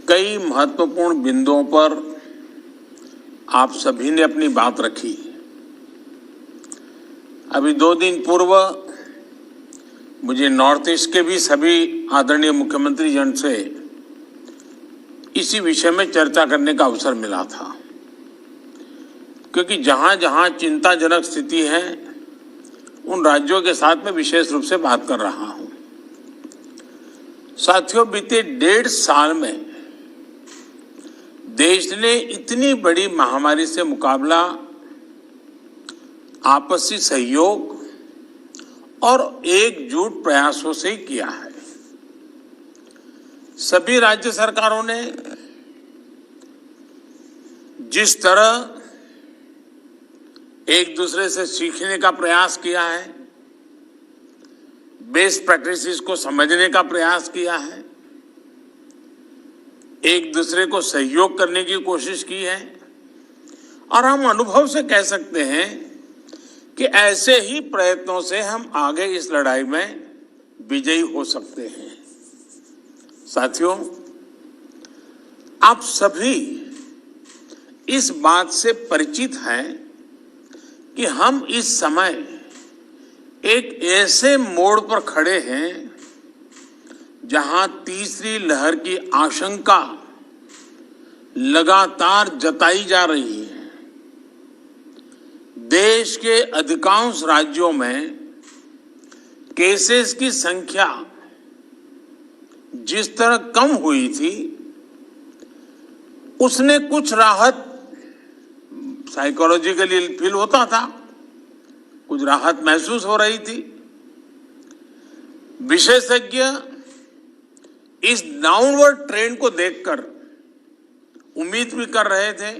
कई महत्वपूर्ण बिंदुओं पर आप सभी ने अपनी बात रखी। अभी 2 दिन पूर्व मुझे नॉर्थ ईस्ट के भी सभी आदरणीय मुख्यमंत्री जन से इसी विषय में चर्चा करने का अवसर मिला था, क्योंकि जहां जहां चिंताजनक स्थिति है उन राज्यों के साथ में विशेष रूप से बात कर रहा हूं। साथियों, बीते 1.5 साल में देश ने इतनी बड़ी महामारी से मुकाबला आपसी सहयोग और एकजुट प्रयासों से ही किया है। सभी राज्य सरकारों ने जिस तरह एक दूसरे से सीखने का प्रयास किया है, बेस्ट प्रैक्टिसेस को समझने का प्रयास किया है, एक दूसरे को सहयोग करने की कोशिश की है, और हम अनुभव से कह सकते हैं कि ऐसे ही प्रयत्नों से हम आगे इस लड़ाई में विजयी हो सकते हैं। साथियों, आप सभी इस बात से परिचित हैं कि हम इस समय एक ऐसे मोड़ पर खड़े हैं जहां तीसरी लहर की आशंका लगातार जताई जा रही है। देश के अधिकांश राज्यों में केसेस की संख्या जिस तरह कम हुई थी, उसने कुछ राहत साइकोलॉजिकली फील होता था, कुछ राहत महसूस हो रही थी। विशेषज्ञ इस डाउनवर्ड ट्रेंड को देखकर उम्मीद भी कर रहे थे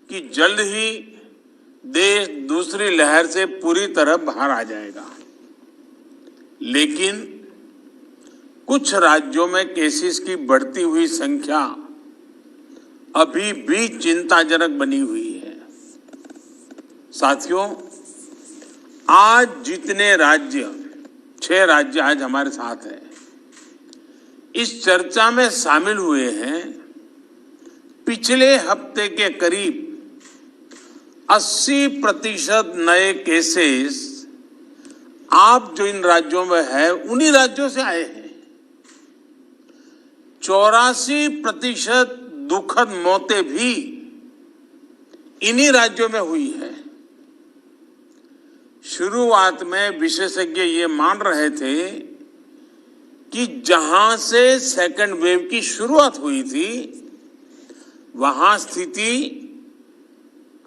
कि जल्द ही देश दूसरी लहर से पूरी तरह बाहर आ जाएगा, लेकिन कुछ राज्यों में केसेस की बढ़ती हुई संख्या अभी भी चिंताजनक बनी हुई है। साथियों, आज जितने राज्य, 6 राज्य आज हमारे साथ हैं, इस चर्चा में शामिल हुए हैं, पिछले हफ्ते के करीब 80% नए केसेस आप जो इन राज्यों में है उन्हीं राज्यों से आए हैं। 84% दुखद मौतें भी इन्हीं राज्यों में हुई है। शुरुआत में विशेषज्ञ ये मान रहे थे कि जहां से सेकंड वेव की शुरुआत हुई थी वहां स्थिति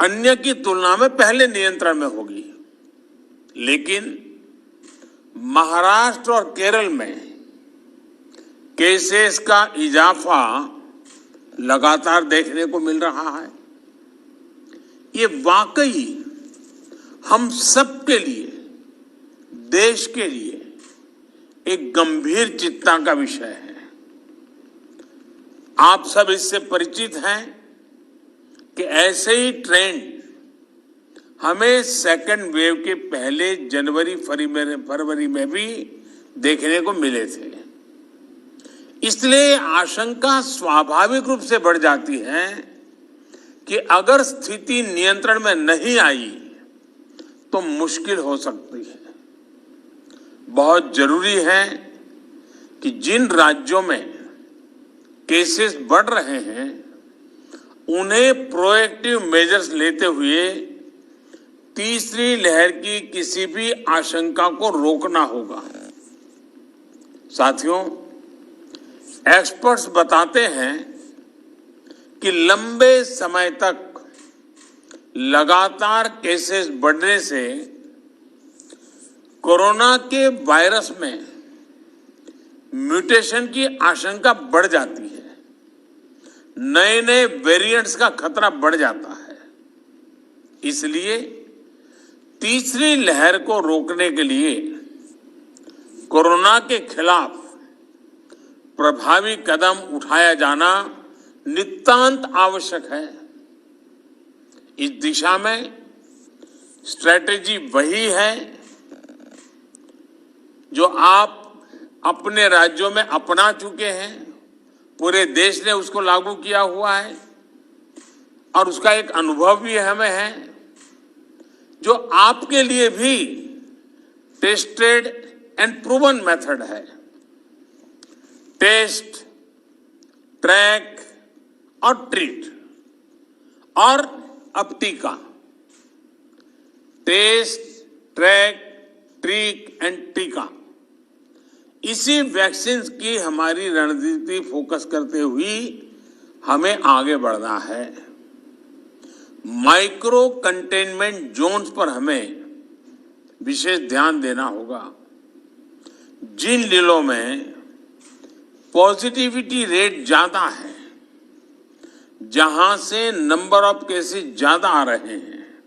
अन्य की तुलना में पहले नियंत्रण में होगी, लेकिन महाराष्ट्र और केरल में केसेस का इजाफा लगातार देखने को मिल रहा है। ये वाकई हम सब के लिए, देश के लिए एक गंभीर चिंता का विषय है। आप सब इससे परिचित हैं कि ऐसे ही ट्रेंड हमें सेकंड वेव के पहले जनवरी फरवरी में भी देखने को मिले थे। इसलिए आशंका स्वाभाविक रूप से बढ़ जाती है कि अगर स्थिति नियंत्रण में नहीं आई तो मुश्किल हो सकती है। बहुत जरूरी है कि जिन राज्यों में केसेस बढ़ रहे हैं उन्हें प्रोएक्टिव मेजर्स लेते हुए तीसरी लहर की किसी भी आशंका को रोकना होगा। साथियों, एक्सपर्ट्स बताते हैं कि लंबे समय तक लगातार केसेस बढ़ने से कोरोना के वायरस में म्यूटेशन की आशंका बढ़ जाती है, नए नए वेरिएंट्स का खतरा बढ़ जाता है। इसलिए तीसरी लहर को रोकने के लिए कोरोना के खिलाफ प्रभावी कदम उठाया जाना नितांत आवश्यक है। इस दिशा में स्ट्रैटेजी वही है जो आप अपने राज्यों में अपना चुके हैं पूरे देश ने उसको लागू किया हुआ है और उसका एक अनुभव भी हमें है, जो आपके लिए भी टेस्टेड एंड प्रूवन मेथड है। टेस्ट, ट्रैक और ट्रीट, और अब टीका। टेस्ट, ट्रैक, ट्रीट एंड टीका, इसी वैक्सीन की हमारी रणनीति फोकस करते हुए हमें आगे बढ़ना है। माइक्रो कंटेनमेंट जोन्स पर हमें विशेष ध्यान देना होगा। जिन जिलों में पॉजिटिविटी रेट ज्यादा है, जहां से नंबर ऑफ केसेस ज्यादा आ रहे हैं,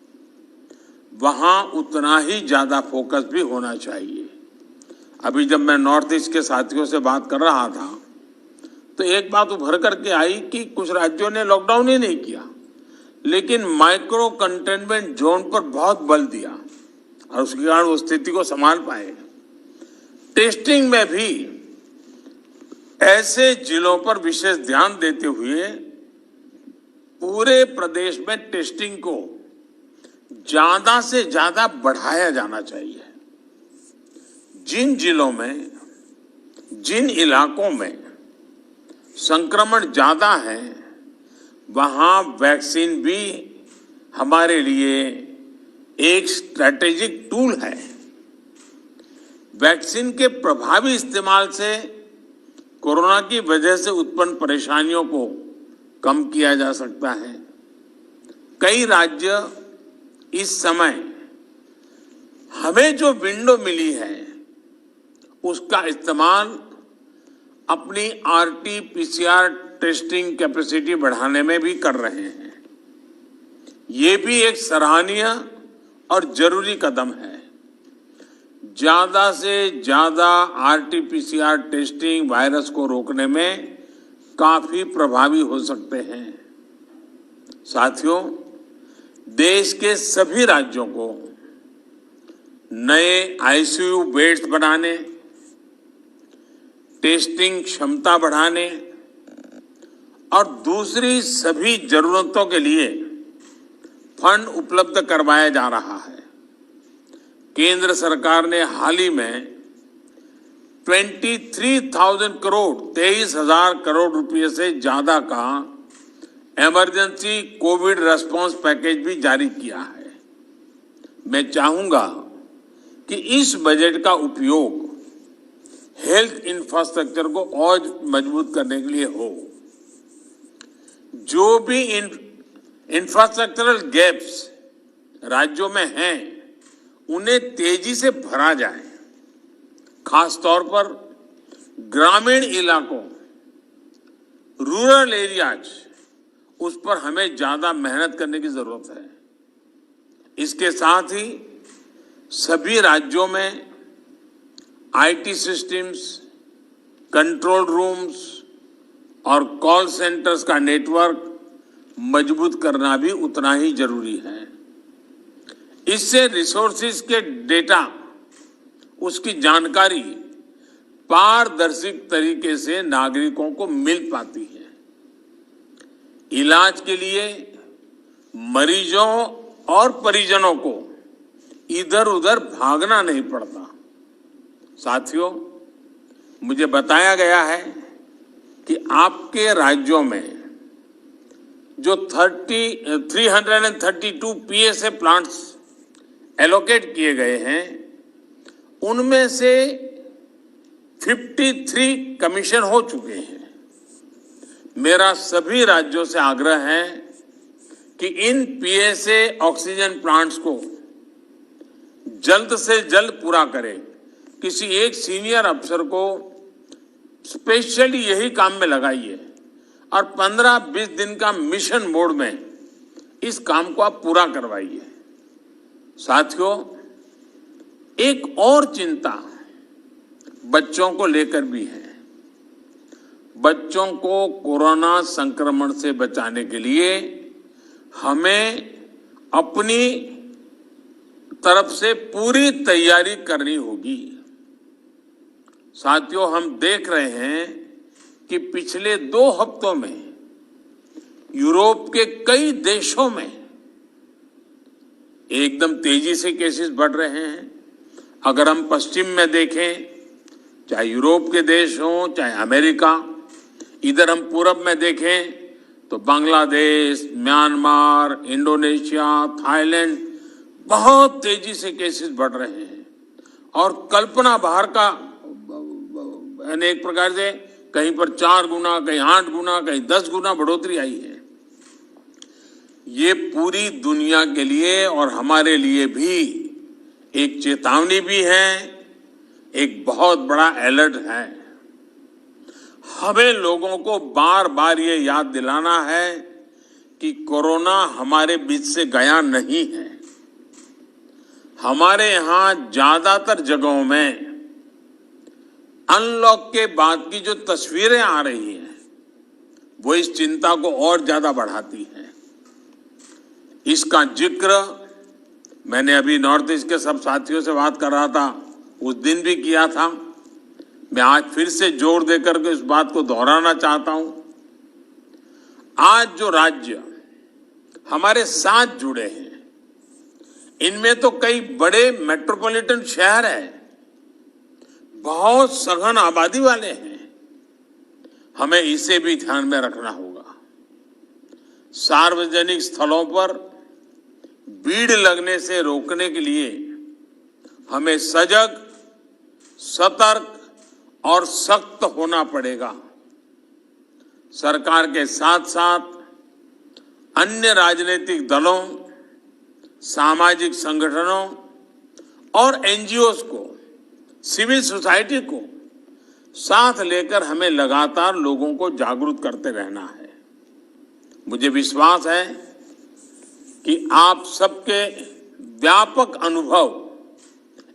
वहां उतना ही ज्यादा फोकस भी होना चाहिए। अभी जब मैं नॉर्थ ईस्ट के साथियों से बात कर रहा था तो एक बात उभर करके आई कि कुछ राज्यों ने लॉकडाउन ही नहीं किया, लेकिन माइक्रो कंटेनमेंट जोन पर बहुत बल दिया और उसके कारण वो स्थिति को संभाल पाए। टेस्टिंग में भी ऐसे जिलों पर विशेष ध्यान देते हुए पूरे प्रदेश में टेस्टिंग को ज्यादा से ज्यादा बढ़ाया जाना चाहिए। जिन जिलों में, जिन इलाकों में संक्रमण ज्यादा है, वहां वैक्सीन भी हमारे लिए एक स्ट्रैटेजिक टूल है। वैक्सीन के प्रभावी इस्तेमाल से कोरोना की वजह से उत्पन्न परेशानियों को कम किया जा सकता है। कई राज्य इस समय हमें जो विंडो मिली है उसका इस्तेमाल अपनी आरटी-पीसीआर टेस्टिंग कैपेसिटी बढ़ाने में भी कर रहे हैं। ये भी एक सराहनीय और जरूरी कदम है। ज्यादा से ज्यादा आरटी-पीसीआर टेस्टिंग वायरस को रोकने में काफी प्रभावी हो सकते हैं। साथियों, देश के सभी राज्यों को नए आईसीयू बेड्स बनाने, टेस्टिंग क्षमता बढ़ाने और दूसरी सभी जरूरतों के लिए फंड उपलब्ध करवाया जा रहा है। केंद्र सरकार ने हाल ही में 23,000 करोड़ 23,000 करोड़ रुपए से ज्यादा का इमरजेंसी कोविड रेस्पॉन्स पैकेज भी जारी किया है। मैं चाहूंगा कि इस बजट का उपयोग हेल्थ इंफ्रास्ट्रक्चर को और मजबूत करने के लिए हो। जो भी इंफ्रास्ट्रक्चरल गैप्स राज्यों में हैं, उन्हें तेजी से भरा जाए। खास तौर पर ग्रामीण इलाकों, रूरल एरियाज, उस पर हमें ज्यादा मेहनत करने की जरूरत है। इसके साथ ही सभी राज्यों में आईटी सिस्टम्स, कंट्रोल रूम्स और कॉल सेंटर्स का नेटवर्क मजबूत करना भी उतना ही जरूरी है। इससे रिसोर्सेज के डेटा, उसकी जानकारी पारदर्शी तरीके से नागरिकों को मिल पाती है। इलाज के लिए मरीजों और परिजनों को इधर उधर भागना नहीं पड़ता। साथियों, मुझे बताया गया है कि आपके राज्यों में जो 332 पीएसए प्लांट्स एलोकेट किए गए हैं, उनमें से 53 कमीशन हो चुके हैं। मेरा सभी राज्यों से आग्रह है कि इन पीएसए ऑक्सीजन प्लांट्स को जल्द से जल्द पूरा करें। किसी एक सीनियर अफसर को स्पेशली यही काम में लगाइए और 15-20 दिन का मिशन मोड में इस काम को आप पूरा करवाइए। साथियों, एक और चिंता बच्चों को लेकर भी है। बच्चों को कोरोना संक्रमण से बचाने के लिए हमें अपनी तरफ से पूरी तैयारी करनी होगी। साथियों, हम देख रहे हैं कि पिछले 2 हफ्तों में यूरोप के कई देशों में एकदम तेजी से केसेस बढ़ रहे हैं। अगर हम पश्चिम में देखें, चाहे यूरोप के देश हों, चाहे अमेरिका, इधर हम पूरब में देखें तो बांग्लादेश, म्यांमार, इंडोनेशिया, थाईलैंड बहुत तेजी से केसेस बढ़ रहे हैं और कल्पना बाहर का एक प्रकार से कहीं पर 4 गुना, कहीं 8 गुना, कहीं 10 गुना बढ़ोतरी आई है। ये पूरी दुनिया के लिए और हमारे लिए भी एक चेतावनी भी है, एक बहुत बड़ा अलर्ट है। हमें लोगों को बार बार ये याद दिलाना है कि कोरोना हमारे बीच से गया नहीं है। हमारे यहाँ ज्यादातर जगहों में अनलॉक के बाद की जो तस्वीरें आ रही हैं वो इस चिंता को और ज्यादा बढ़ाती हैं। इसका जिक्र मैंने अभी नॉर्थ ईस्ट के सब साथियों से बात कर रहा था, उस दिन भी किया था। मैं आज फिर से जोर देकर के इस बात को दोहराना चाहता हूं। आज जो राज्य हमारे साथ जुड़े हैं, इनमें तो कई बड़े मेट्रोपॉलिटन शहर हैं, बहुत सघन आबादी वाले हैं। हमें इसे भी ध्यान में रखना होगा। सार्वजनिक स्थलों पर भीड़ लगने से रोकने के लिए हमें सजग, सतर्क और सख्त होना पड़ेगा। सरकार के साथ साथ अन्य राजनीतिक दलों, सामाजिक संगठनों और एनजीओज को, सिविल सोसाइटी को साथ लेकर हमें लगातार लोगों को जागरूक करते रहना है। मुझे विश्वास है कि आप सबके व्यापक अनुभव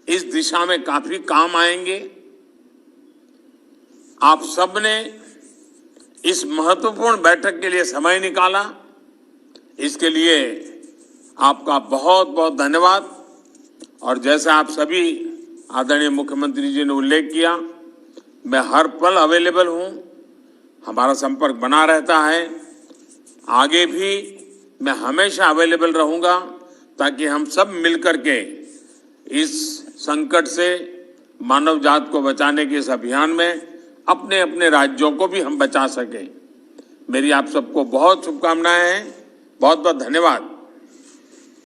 इस दिशा में काफी काम आएंगे। आप सबने इस महत्वपूर्ण बैठक के लिए समय निकाला, इसके लिए आपका बहुत बहुत धन्यवाद। और जैसे आप सभी आदरणीय मुख्यमंत्री जी ने उल्लेख किया, मैं हर पल अवेलेबल हूं, हमारा संपर्क बना रहता है। आगे भी मैं हमेशा अवेलेबल रहूंगा ताकि हम सब मिलकर के इस संकट से मानव जात को बचाने के इस अभियान में अपने अपने राज्यों को भी हम बचा सकें। मेरी आप सबको बहुत शुभकामनाएं हैं। बहुत बहुत धन्यवाद।